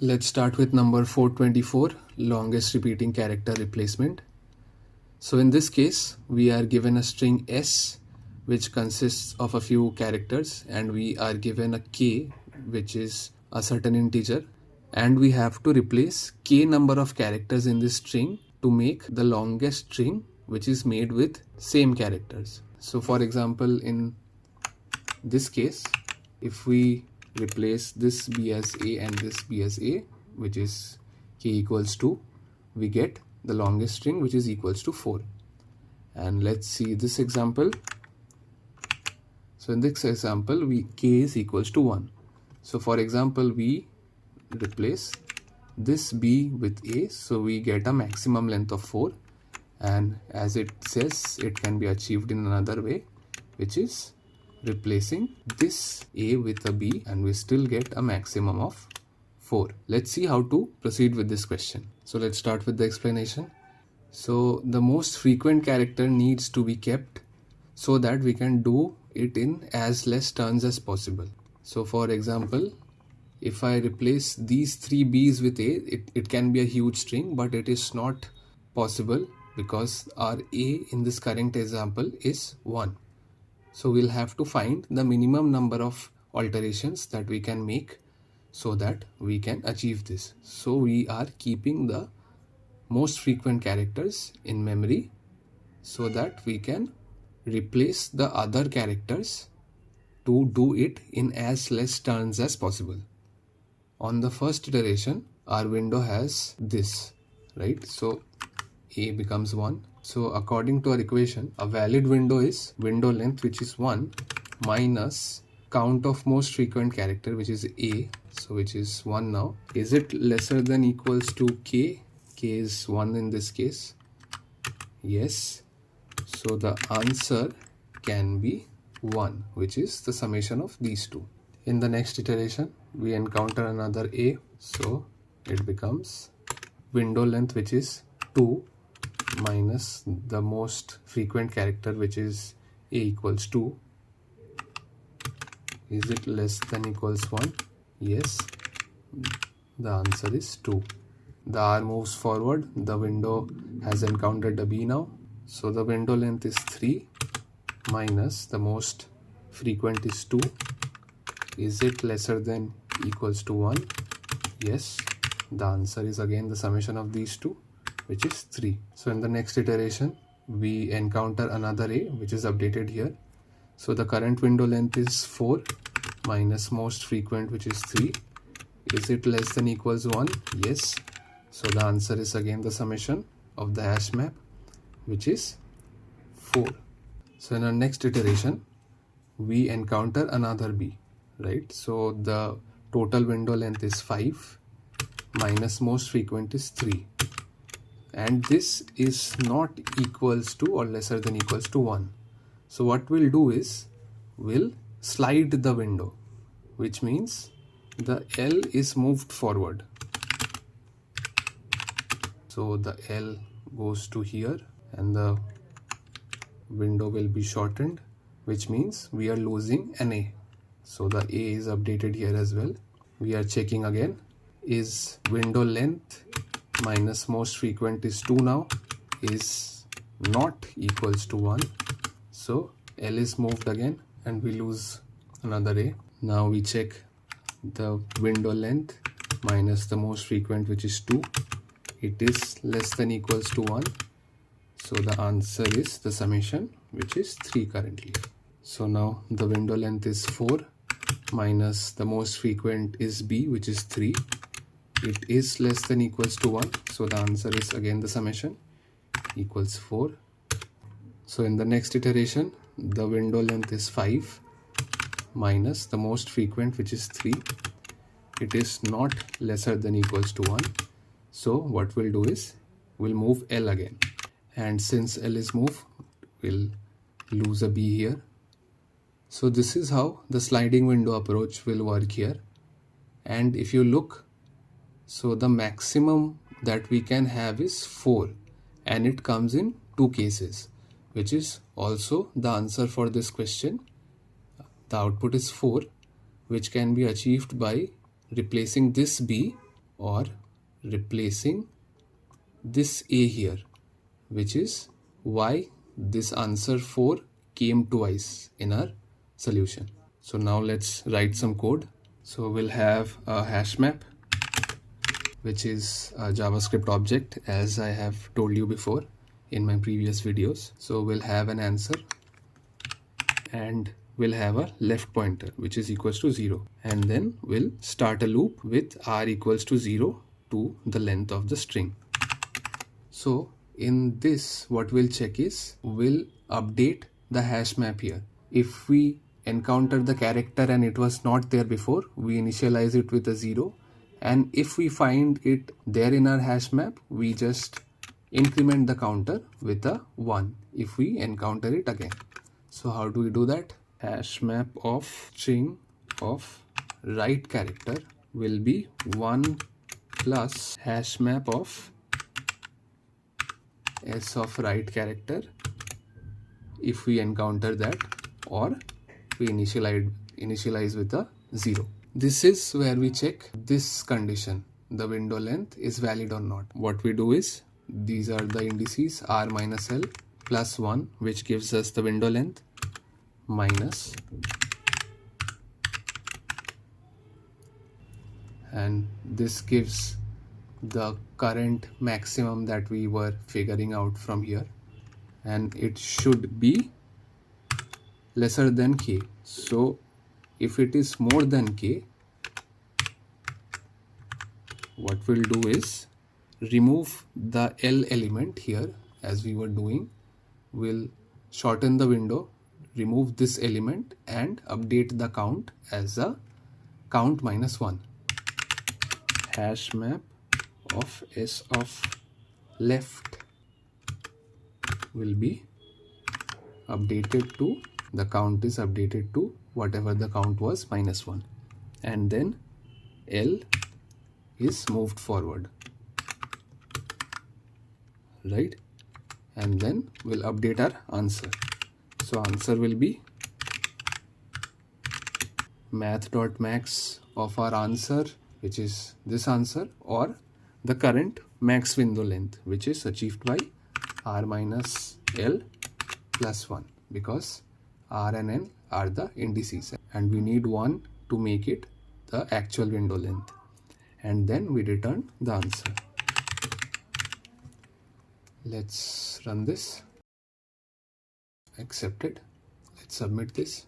Let's start with number 424, longest repeating character replacement. So in this case, we are given a string S which consists of a few characters, and we are given a K which is a certain integer, and we have to replace K number of characters in this string to make the longest string which is made with same characters. So for example, in this case, if we replace this B as A and this B as A, which is K equals 2, we get the longest string which is equals to 4. And let's see this example. So in this example, K is equals to 1. So for example, we replace this B with A, so we get a maximum length of 4, and as it says, it can be achieved in another way, which is replacing this A with a B, and we still get a maximum of 4. Let's see how to proceed with this question. So let's start with the explanation. So the most frequent character needs to be kept so that we can do it in as less turns as possible. So for example, if I replace these 3 B's with A, it can be a huge string, but it is not possible because our A in this current example is 1. So we'll have to find the minimum number of alterations that we can make so that we can achieve this. So we are keeping the most frequent characters in memory so that we can replace the other characters to do it in as less turns as possible. On the first iteration, our window has this, right? So A becomes 1. So according to our equation, a valid window is window length, which is 1, minus count of most frequent character, which is A, so which is 1 now. Is it lesser than equals to K? K is 1 in this case. Yes. So the answer can be 1, which is the summation of these two. In the next iteration, we encounter another A, so it becomes window length, which is 2, minus the most frequent character, which is A equals 2. Is it less than equals 1? Yes. The answer is 2. The R moves forward. The window has encountered a B now. So the window length is 3 minus the most frequent is 2. Is it lesser than equals to 1? Yes. The answer is again the summation of these two, which is 3. So in the next iteration, we encounter another A, which is updated here. So the current window length is 4 minus most frequent, which is 3. Is it less than equals 1? Yes. So the answer is again the summation of the hash map, which is 4. So in our next iteration, we encounter another B, right? So the total window length is 5 minus most frequent is 3. And this is not equals to or lesser than equals to 1. So what we'll do is we'll slide the window, which means the L is moved forward. So the L goes to here and the window will be shortened, which means we are losing an A. So the A is updated here as well. We are checking again. Is window length minus most frequent is 2 now is not equals to 1. So L is moved again and we lose another A. Now we check the window length minus the most frequent, which is 2. It is less than equals to 1. So the answer is the summation, which is 3 currently. So now the window length is 4 minus the most frequent is B, which is 3. It is less than equals to 1. So the answer is again the summation equals 4. So in the next iteration, the window length is 5 minus the most frequent, which is 3. It is not lesser than equals to 1. So what we'll do is we'll move L again. And since L is moved, we'll lose a B here. So this is how the sliding window approach will work here. And if you look, so the maximum that we can have is 4, and it comes in 2 cases, which is also the answer for this question. The output is 4, which can be achieved by replacing this B or replacing this a here, which is why this answer 4 came twice in our solution. So now let's write some code. So we'll have a hash map, which is a JavaScript object, as I have told you before in my previous videos. So we'll have an answer and we'll have a left pointer which is equals to 0, and then we'll start a loop with r equals to 0 to the length of the string. So in this, what we'll check is we'll update the hash map here. If we encounter the character and it was not there before, we initialize it with a 0, and if we find it there in our hash map, we just increment the counter with a 1 if we encounter it again. So how do we do that? Hash map of string of right character will be 1 plus hash map of s of right character if we encounter that, or we initialize with a 0. This is where we check this condition, the window length is valid or not. What we do is, these are the indices r minus l plus 1, which gives us the window length, minus, and this gives the current maximum that we were figuring out from here, and it should be lesser than k. So if it is more than k, what we'll do is remove the L element here as we were doing. We'll shorten the window, remove this element and update the count as a count minus 1. Hash map of s of left will be updated to, the count is updated to whatever the count was, minus 1, and then L is moved forward, right? And then we'll update our answer. So answer will be math.max of our answer, which is this answer, or the current max window length, which is achieved by r minus l plus 1, because r and n are the indices and we need 1 to make it the actual window length, and then we return the answer. Let's run this. Accepted. Let's submit this.